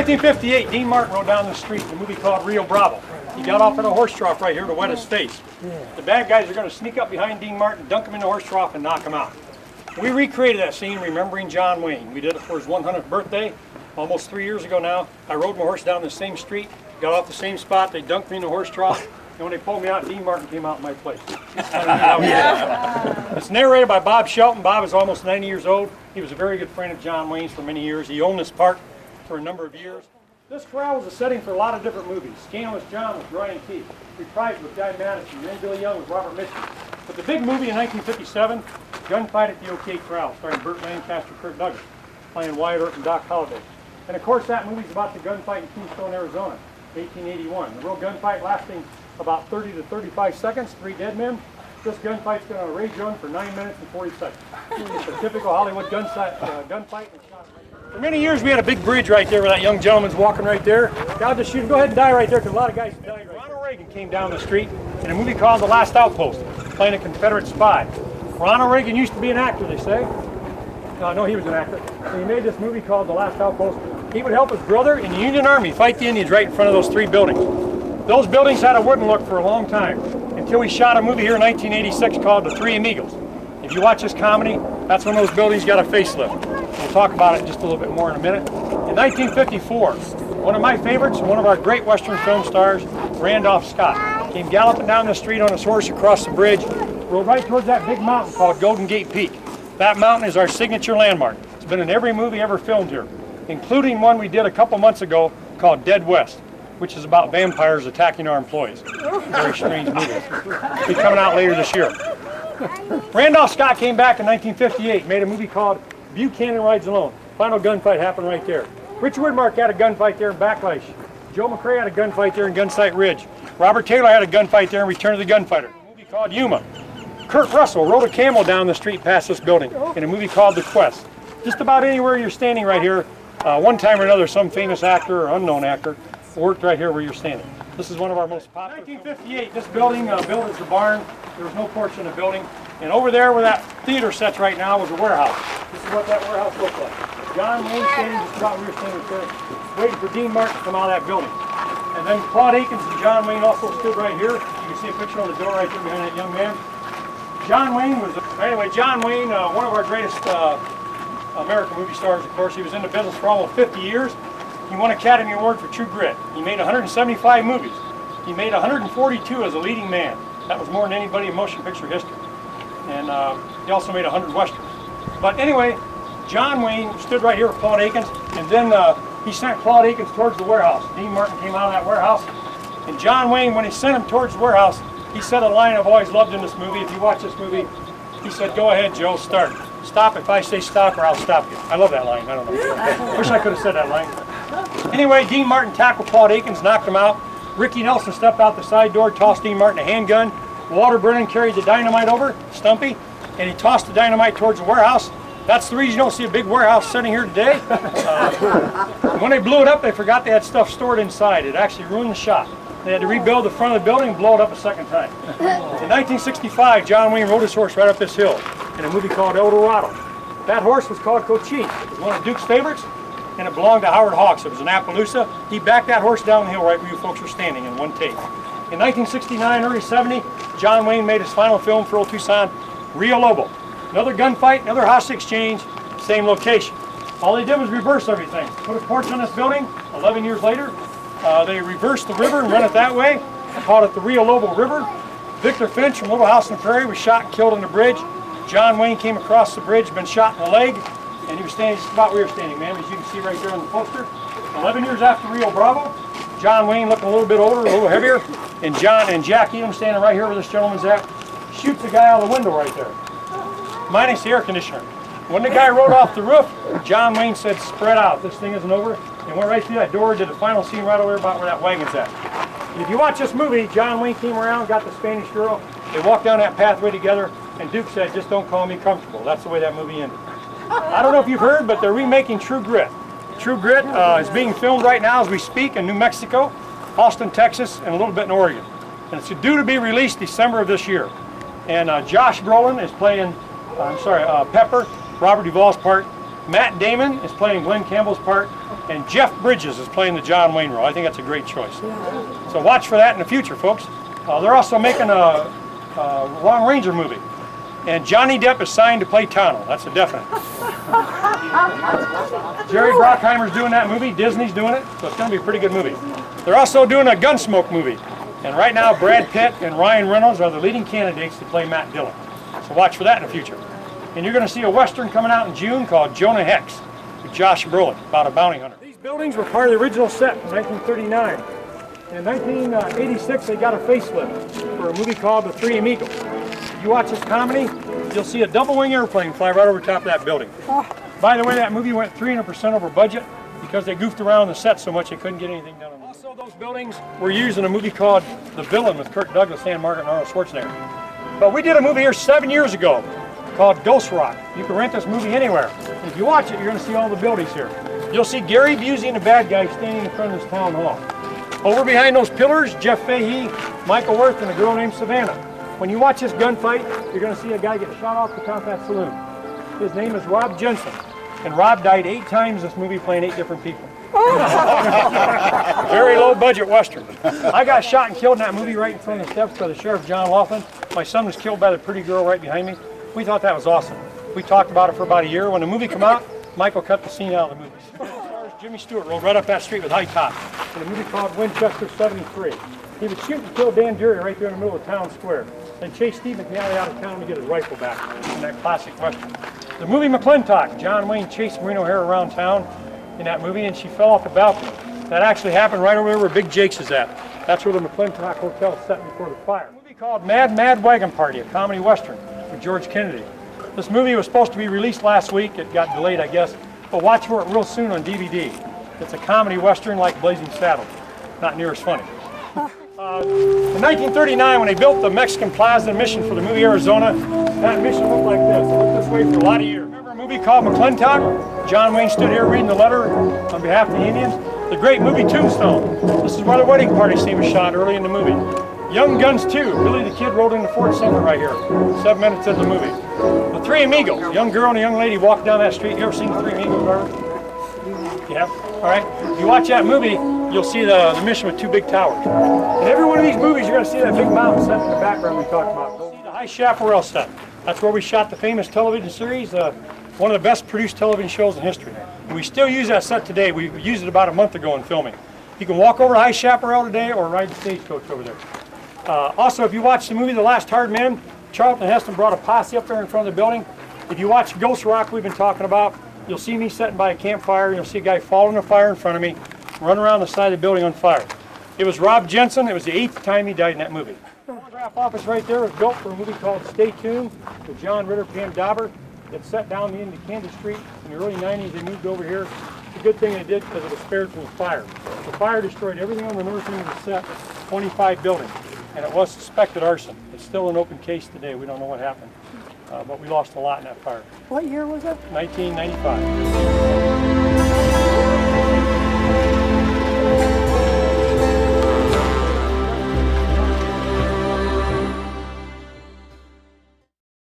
1958, Dean Martin rode down the street in a movie called Rio Bravo. He got off in a horse trough right here to wet his face. The bad guys are going to sneak up behind Dean Martin, dunk him in the horse trough, and knock him out. We recreated that scene remembering John Wayne. We did it for his 100th birthday, almost 3 years ago now. I rode my horse down the same street, got off the same spot, they dunked me in the horse trough, and when they pulled me out, Dean Martin came out in my place. It's narrated by Bob Shelton. Bob is almost 90 years old. He was a very good friend of John Wayne's for many years. He owned this park for a number of years. This corral was a setting for a lot of different movies. Scandalous John with Brian Keith, Reprised with Guy Madison, and Billy Young with Robert Mitchum. But the big movie in 1957, Gunfight at the OK Corral, starring Burt Lancaster, Kirk Douglas, playing Wyatt Earp and Doc Holliday. And of course that movie's about the gunfight in Tombstone, Arizona, 1881. The real gunfight lasting about 30 to 35 seconds, 3 dead men. This gunfight's going to rage on for 9 minutes and 40 seconds. It's a typical Hollywood gunfight. For many years we had a big bridge right there where that young gentleman's walking right there. I'll just shoot him. Go ahead and die right there because a lot of guys died right there. Ronald Reagan came down the street in a movie called The Last Outpost, playing a Confederate spy. Ronald Reagan used to be an actor, they say. No, he was an actor. So he made this movie called The Last Outpost. He would help his brother in the Union Army fight the Indians right in front of those 3 buildings. Those buildings had a wooden look for a long time until we shot a movie here in 1986 called The Three Amigos. If you watch this comedy, that's when those buildings got a facelift. We'll talk about it just a little bit more in a minute. In 1954, one of my favorites, one of our great Western film stars, Randolph Scott, came galloping down the street on his horse across the bridge, rode right towards that big mountain called Golden Gate Peak. That mountain is our signature landmark. It's been in every movie ever filmed here, including one we did a couple months ago called Dead West, which is about vampires attacking our employees. Very strange movie. It'll be coming out later this year. Randolph Scott came back in 1958, made a movie called Buchanan Rides Alone. Final gunfight happened right there. Richard Widmark had a gunfight there in Backlash. Joe McCrae had a gunfight there in Gunsight Ridge. Robert Taylor had a gunfight there in Return of the Gunfighter. A movie called Yuma. Kurt Russell rode a camel down the street past this building in a movie called The Quest. Just about anywhere you're standing right here, one time or another, some famous actor or unknown actor worked right here where you're standing. This is one of our most popular. 1958, this building built as a barn. There was no porch in the building. And over there where that theater sets right now was a warehouse. This is what that warehouse looked like. John Wayne standing just about where you're standing there, waiting for Dean Martin to come out of that building. And then Claude Akins and John Wayne also stood right here. You can see a picture on the door right there behind that young man. John Wayne was, anyway, John Wayne, one of our greatest American movie stars, of course. He was in the business for almost 50 years. He won Academy Award for True Grit. He made 175 movies. He made 142 as a leading man. That was more than anybody in motion picture history. And he also made 100 westerns. But anyway, John Wayne stood right here with Claude Akins, and then he sent Claude Akins towards the warehouse. Dean Martin came out of that warehouse, and John Wayne, when he sent him towards the warehouse, he said a line I've always loved in this movie. If you watch this movie, he said, "Go ahead, Joe, start. Stop if I say stop or I'll stop you." I love that line. I don't know. Wish I could have said that line. Anyway, Dean Martin tackled Claude Akins, knocked him out. Ricky Nelson stepped out the side door, tossed Dean Martin a handgun. Walter Brennan carried the dynamite over, Stumpy, and he tossed the dynamite towards the warehouse. That's the reason you don't see a big warehouse sitting here today. When they blew it up, they forgot they had stuff stored inside. It actually ruined the shot. They had to rebuild the front of the building and blow it up a second time. In 1965, John Wayne rode his horse right up this hill in a movie called El Dorado. That horse was called Cochise. It was one of Duke's favorites, and it belonged to Howard Hawks. It was an Appaloosa. He backed that horse down the hill right where you folks were standing in one take. In 1969, early 70, John Wayne made his final film for Old Tucson, Rio Lobo. Another gunfight, another hostage exchange, same location. All they did was reverse everything. Put a porch on this building. 11 years later, they reversed the river and run it that way. I called it the Rio Lobo River. Victor Finch from Little House on the Prairie was shot and killed on the bridge. John Wayne came across the bridge, been shot in the leg, and he was standing just about where you're standing, ma'am, as you can see right there on the poster. 11 years after Rio Bravo, John Wayne, looking a little bit older, a little heavier, and Jack Edom, standing right here where this gentleman's at, shoots the guy out of the window right there, minus the air conditioner. When the guy rode off the roof, John Wayne said, "Spread out, this thing isn't over," and went right through that door, did the final scene right over about where that wagon's at. And if you watch this movie, John Wayne came around, got the Spanish girl, they walked down that pathway together, and Duke said, "Just don't call me comfortable." That's the way that movie ended. I don't know if you've heard, but they're remaking True Grit. True Grit is being filmed right now as we speak in New Mexico, Austin, Texas, and a little bit in Oregon. And it's due to be released December of this year. And Josh Brolin is playing, Pepper, Robert Duvall's part, Matt Damon is playing Glenn Campbell's part, and Jeff Bridges is playing the John Wayne role. I think that's a great choice. So watch for that in the future, folks. They're also making a Long Ranger movie, and Johnny Depp is signed to play Tonto. That's a definite. Jerry Bruckheimer's doing that movie. Disney's doing it, so it's going to be a pretty good movie. They're also doing a Gunsmoke movie, and right now Brad Pitt and Ryan Reynolds are the leading candidates to play Matt Dillon. So watch for that in the future. And you're going to see a Western coming out in June called Jonah Hex with Josh Brolin, about a bounty hunter. These buildings were part of the original set in 1939. In 1986, they got a facelift for a movie called The Three Amigos. If you watch this comedy, you'll see a double-wing airplane fly right over top of that building. By the way, that movie went 300% over budget because they goofed around the set so much they couldn't get anything done. Also, those buildings were used in a movie called The Villain with Kirk Douglas, Ann Margaret, and Arnold Schwarzenegger. But we did a movie here 7 years ago called Ghost Rock. You can rent this movie anywhere. And if you watch it, you're going to see all the buildings here. You'll see Gary Busey and the bad guy standing in front of this town hall. Over behind those pillars, Jeff Fahey, Michael Worth, and a girl named Savannah. When you watch this gunfight, you're going to see a guy get shot off the top of that saloon. His name is Rob Jensen, and Rob died 8 times in this movie playing 8 different people. Very low budget Western. I got shot and killed in that movie right in front of the steps by the Sheriff John Laughlin. My son was killed by the pretty girl right behind me. We thought that was awesome. We talked about it for about a year. When the movie came out, Michael cut the scene out of the movie. Jimmy Stewart rode right up that street with high top in a movie called Winchester 73. He would shoot and kill Dan Deary right there in the middle of town square, then chase Steve McNally out of town to get his rifle back in that classic Western. The movie McClintock, John Wayne chased Maureen O'Hara around town in that movie and she fell off the balcony. That actually happened right over there where Big Jake's is at. That's where the McClintock Hotel set before the fire. A movie called Mad Wagon Party, a comedy Western with George Kennedy. This movie was supposed to be released last week. It got delayed, I guess. But watch for it real soon on DVD. It's a comedy Western like Blazing Saddles. Not near as funny. In 1939, when they built the Mexican Plaza Mission for the movie Arizona, that mission looked like this. It looked this way for a lot of years. Remember a movie called McClintock? John Wayne stood here reading the letter on behalf of the Indians. The great movie Tombstone. This is where the wedding party scene was shot early in the movie. Young Guns 2, Billy the Kid rode into Fort Sumner right here. 7 minutes into the movie. The Three Amigos, a young girl and a young lady walked down that street. You ever seen The Three Amigos, Barbara? Yeah. All right. If you watch that movie, you'll see the mission with 2 big towers. In every one of these movies, you're going to see that big mountain set in the background we talked about. See the High Chaparral set. That's where we shot the famous television series, one of the best produced television shows in history. And we still use that set today. We used it about a month ago in filming. You can walk over to High Chaparral today or ride the stagecoach over there. Also, if you watch the movie The Last Hard Man, Charlton Heston brought a posse up there in front of the building. If you watch Ghost Rock we've been talking about, you'll see me sitting by a campfire. You'll see a guy fall in the fire in front of me, run around the side of the building on fire. It was Rob Jensen. It was the 8th time he died in that movie. The photograph office right there was built for a movie called Stay Tuned with John Ritter, Pam Dauber. It set down the end of Kansas Street. In the early 90s, they moved over here. It's a good thing they did because it was spared from the fire. The fire destroyed everything on the north end of the set, 25 buildings, and it was suspected arson. It's still an open case today. We don't know what happened. But we lost a lot in that fire. What year was it? 1995.